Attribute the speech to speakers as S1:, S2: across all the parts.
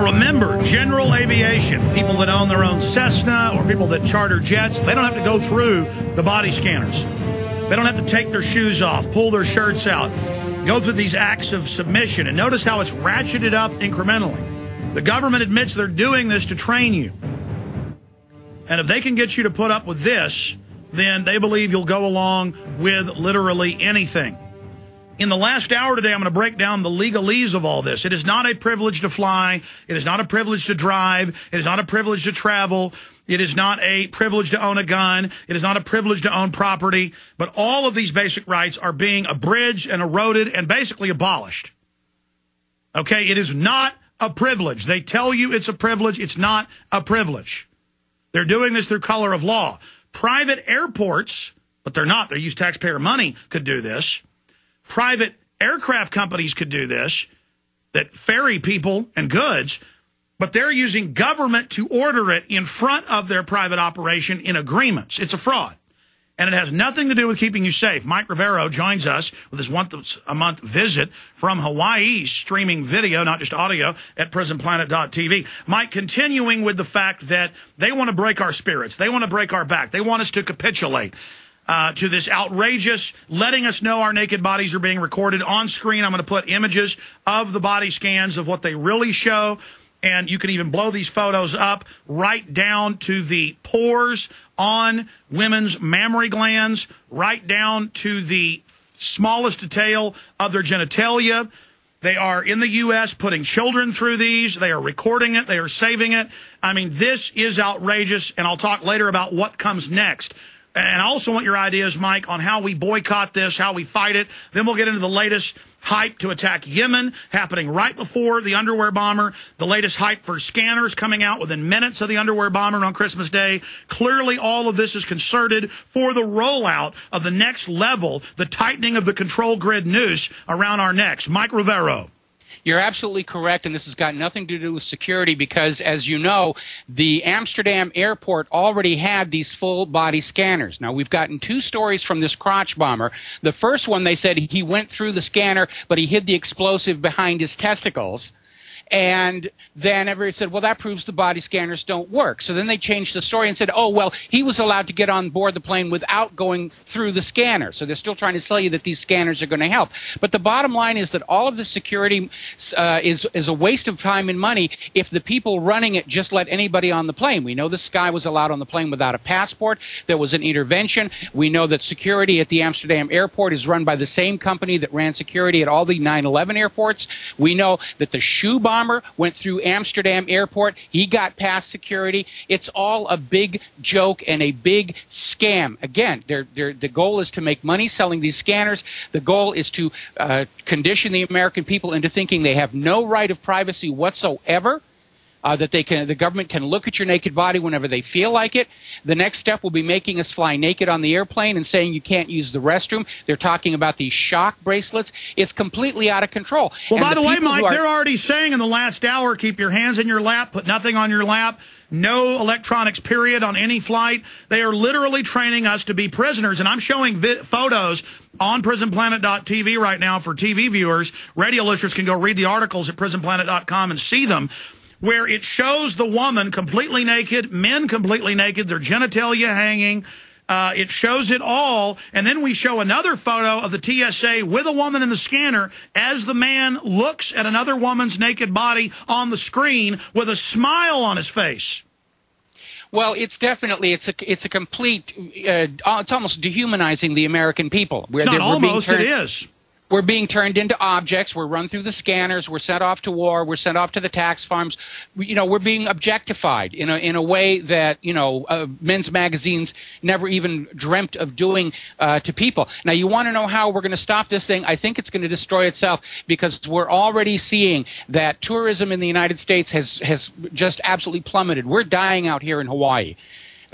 S1: Now remember, general aviation, people that own their own Cessna or people that charter jets, they don't have to go through the body scanners. They don't have to take their shoes off, pull their shirts out, go through these acts of submission. And notice how it's ratcheted up incrementally. The government admits they're doing this to train you. And if they can get you to put up with this, then they believe you'll go along with literally anything. In the last hour today, I'm going to break down the legalese of all this. It is not a privilege to fly. It is not a privilege to drive. It is not a privilege to travel. It is not a privilege to own a gun. It is not a privilege to own property. But all of these basic rights are being abridged and eroded and basically abolished. Okay, it is not a privilege. They tell you it's a privilege. It's not a privilege. They're doing this through color of law. Private airports, but they're not. They use taxpayer money, could do this. Private aircraft companies could do this, that ferry people and goods, but they're using government to order it in front of their private operation in agreements. It's a fraud. And it has nothing to do with keeping you safe. Mike Rivero joins us with his once-a-month visit from Hawaii, streaming video, not just audio, at prisonplanet.tv. Mike, continuing with the fact that they want to break our spirits. They want to break our back. They want us to capitulate to this outrageous, letting us know our naked bodies are being recorded on screen. I'm going to put images of the body scans of what they really show. And you can even blow these photos up right down to the pores on women's mammary glands, right down to the smallest detail of their genitalia. They are in the U.S. putting children through these. They are recording it. They are saving it. I mean, this is outrageous, and I'll talk later about what comes next. And I also want your ideas, Mike, on how we boycott this, how we fight it. Then we'll get into the latest hype to attack Yemen, happening right before the underwear bomber. The latest hype for scanners coming out within minutes of the underwear bomber on Christmas Day. Clearly, all of this is concerted for the rollout of the next level, the tightening of the control grid noose around our necks. Mike Rivero.
S2: You're absolutely correct, and this has got nothing to do with security because, as you know, the Amsterdam airport already had these full-body scanners. Now, we've gotten two stories from this crotch bomber. The first one, they said he went through the scanner, but he hid the explosive behind his testicles. And then everybody said, well, that proves the body scanners don't work. So then they changed the story and said, oh, well, he was allowed to get on board the plane without going through the scanner. So they're still trying to sell you that these scanners are going to help. But the bottom line is that all of the security is a waste of time and money if the people running it just let anybody on the plane. We know this guy was allowed on the plane without a passport. There was an intervention. We know that security at the Amsterdam airport is run by the same company that ran security at all the 9/11 airports. We know that the shoe bomber went through Amsterdam airport. He got past security. It's all a big joke and a big scam. Again, the goal is to make money selling these scanners. The goal is to condition the American people into thinking they have no right of privacy whatsoever. That the government can look at your naked body whenever they feel like it. The next step will be making us fly naked on the airplane and saying you can't use the restroom. They're talking about these shock bracelets. It's completely out of control.
S1: Well, by the way, Mike, they're already saying in the last hour, keep your hands in your lap, put nothing on your lap, no electronics, period, on any flight. They are literally training us to be prisoners, and I'm showing photos on prisonplanet.tv right now for TV viewers. Radio listeners can go read the articles at prisonplanet.com and see them, where it shows the woman completely naked, men completely naked, their genitalia hanging. It shows it all. And then we show another photo of the TSA with a woman in the scanner as the man looks at another woman's naked body on the screen with a smile on his face.
S2: Well, it's definitely, it's a complete, it's almost dehumanizing the American people.
S1: It's not almost, it is.
S2: We're being turned into objects. We're run through the scanners. We're sent off to war. We're sent off to the tax farms. We're being objectified in a way that, men's magazines never even dreamt of doing to people. Now, you want to know how we're going to stop this thing? I think it's going to destroy itself because we're already seeing that tourism in the United States has just absolutely plummeted. We're dying out here in Hawaii.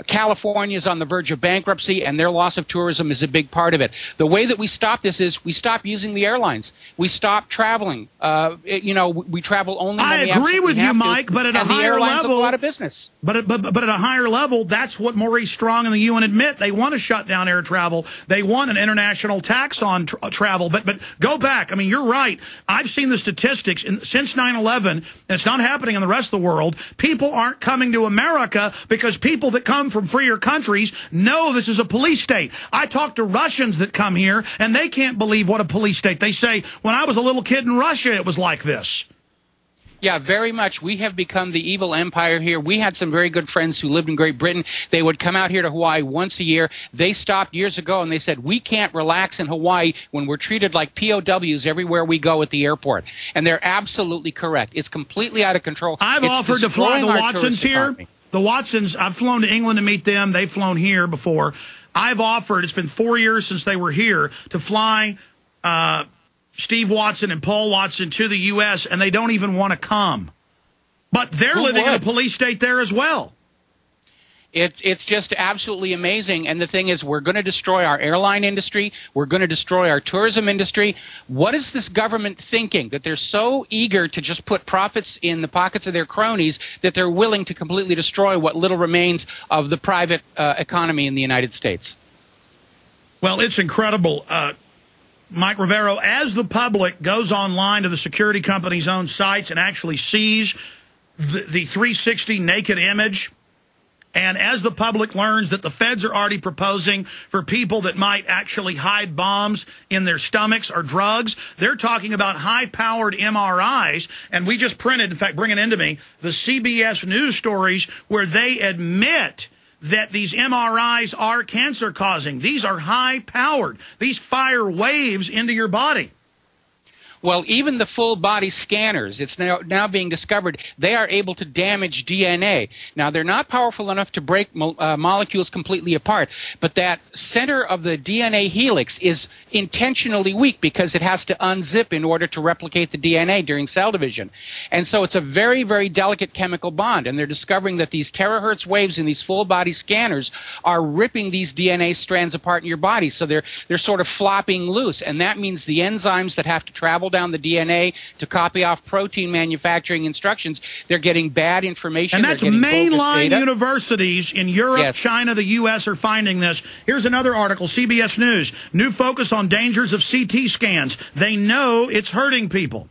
S2: California is on the verge of bankruptcy, and their loss of tourism is a big part of it. The way that we stop this is we stop using the airlines. We stop traveling. We travel only when we
S1: agree with you, Mike, but at a higher level,
S2: a lot of business.
S1: But at a higher level, that's what Maurice Strong and the UN admit. They want to shut down air travel. They want an international tax on travel. But go back. I mean, you're right. I've seen the statistics since 9/11, and it's not happening in the rest of the world. People aren't coming to America because people that come from freer countries know this is a police state. I talk to Russians that come here, and they can't believe what a police state. They say, when I was a little kid in Russia, it was like this.
S2: Yeah, very much. We have become the evil empire here. We had some very good friends who lived in Great Britain. They would come out here to Hawaii once a year. They stopped years ago, and they said, we can't relax in Hawaii when we're treated like POWs everywhere we go at the airport. And they're absolutely correct. It's completely out of control.
S1: I've offered to fly the Watsons here. The Watsons, I've flown to England to meet them. They've flown here before. I've offered, it's been 4 years since they were here, to fly Steve Watson and Paul Watson to the U.S., and they don't even want to come. But they're living in a police state there as well.
S2: It's just absolutely amazing. And the thing is, we're going to destroy our airline industry. We're going to destroy our tourism industry. What is this government thinking, that they're so eager to just put profits in the pockets of their cronies that they're willing to completely destroy what little remains of the private economy in the United States?
S1: Well, it's incredible. Mike Rivero, as the public goes online to the security company's own sites and actually sees the 360 naked image, and as the public learns that the feds are already proposing for people that might actually hide bombs in their stomachs or drugs, they're talking about high-powered MRIs. And we just printed, in fact, bring it into me, the CBS News stories where they admit that these MRIs are cancer-causing. These are high-powered. These fire waves into your body.
S2: Well, even the full-body scanners, it's now being discovered, they are able to damage DNA. Now, they're not powerful enough to break molecules completely apart, but that center of the DNA helix is intentionally weak because it has to unzip in order to replicate the DNA during cell division. And so it's a very, very delicate chemical bond, and they're discovering that these terahertz waves in these full-body scanners are ripping these DNA strands apart in your body, so they're sort of flopping loose, and that means the enzymes that have to travel down the DNA to copy off protein manufacturing instructions, they're getting bad information.
S1: And that's mainline universities in Europe, China, the U.S. are finding this. Here's another article, CBS News. New focus on dangers of CT scans. They know it's hurting people.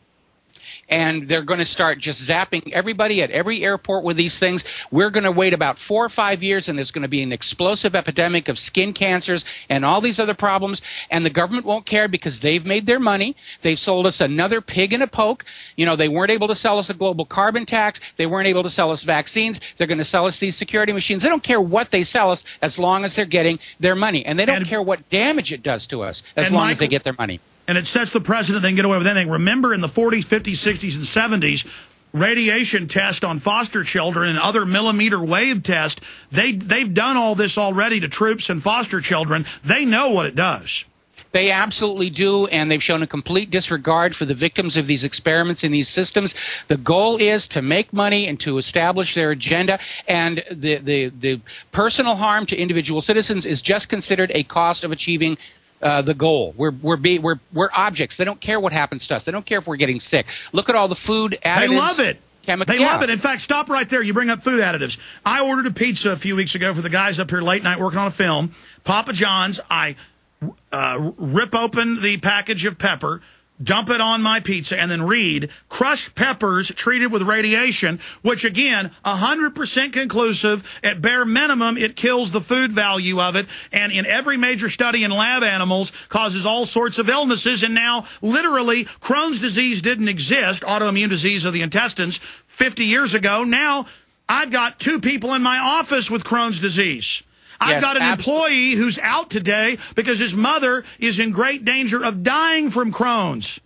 S2: And they're going to start just zapping everybody at every airport with these things. We're going to wait about 4 or 5 years, and there's going to be an explosive epidemic of skin cancers and all these other problems. And the government won't care because they've made their money. They've sold us another pig in a poke. You know, they weren't able to sell us a global carbon tax. They weren't able to sell us vaccines. They're going to sell us these security machines. They don't care what they sell us as long as they're getting their money. And they don't care what damage it does to us as long as they get their money.
S1: And it sets the precedent they can get away with anything. Remember in the 40s, 50s, 60s, and 70s, radiation tests on foster children and other millimeter wave tests, they've done all this already to troops and foster children. They know what it does.
S2: They absolutely do, and they've shown a complete disregard for the victims of these experiments in these systems. The goal is to make money and to establish their agenda, and the personal harm to individual citizens is just considered a cost of achieving the goal. We're objects. They don't care what happens to us. They don't care if we're getting sick. Look at all the food additives.
S1: They love it. They love it.
S2: In
S1: In fact, stop right there. You bring up food additives. I ordered a pizza a few weeks ago for the guys up here late night working on a film. Papa John's. I rip open the package of pepper, dump it on my pizza, and then read, crushed peppers treated with radiation, which, again, 100% conclusive. At bare minimum, it kills the food value of it, and in every major study in lab animals, causes all sorts of illnesses. And now, literally, Crohn's disease didn't exist, autoimmune disease of the intestines, 50 years ago. Now, I've got 2 people in my office with Crohn's disease. I've got an employee who's out today because his mother is in great danger of dying from Crohn's.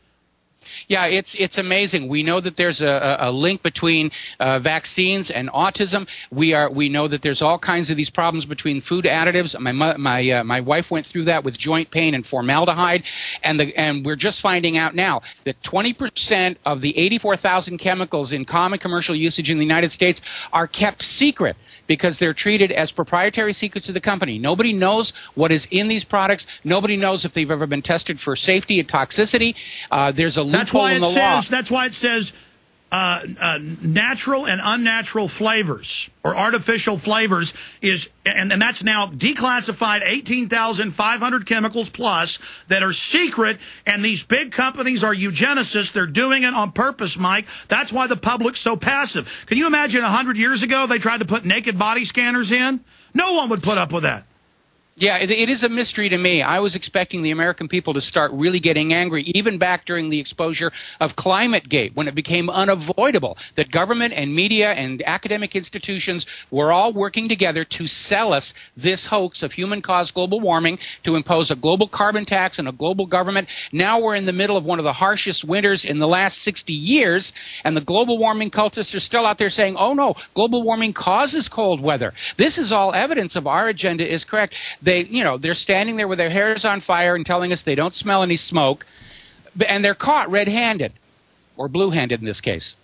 S2: Yeah, it's amazing. We know that there's a link between vaccines and autism. We know that there's all kinds of these problems between food additives. My wife went through that with joint pain and formaldehyde, and we're just finding out now that 20% of the 84,000 chemicals in common commercial usage in the United States are kept secret, because they're treated as proprietary secrets of the company. Nobody knows what is in these products. Nobody knows if they've ever been tested for safety and toxicity. There's a loophole in the law.
S1: That's why it says natural and unnatural flavors or artificial flavors and that's now declassified 18,500 chemicals plus that are secret, and these big companies are eugenicists. They're doing it on purpose, Mike. That's why the public's so passive. Can you imagine 100 years ago they tried to put naked body scanners in? No one would put up with that.
S2: Yeah, it is a mystery to me. I was expecting the American people to start really getting angry, even back during the exposure of ClimateGate, when it became unavoidable that government and media and academic institutions were all working together to sell us this hoax of human-caused global warming, to impose a global carbon tax and a global government. Now we're in the middle of one of the harshest winters in the last 60 years, and the global warming cultists are still out there saying, oh no, global warming causes cold weather. This is all evidence of our agenda is correct. They're standing there with their hairs on fire and telling us they don't smell any smoke, and they're caught red-handed, or blue-handed in this case.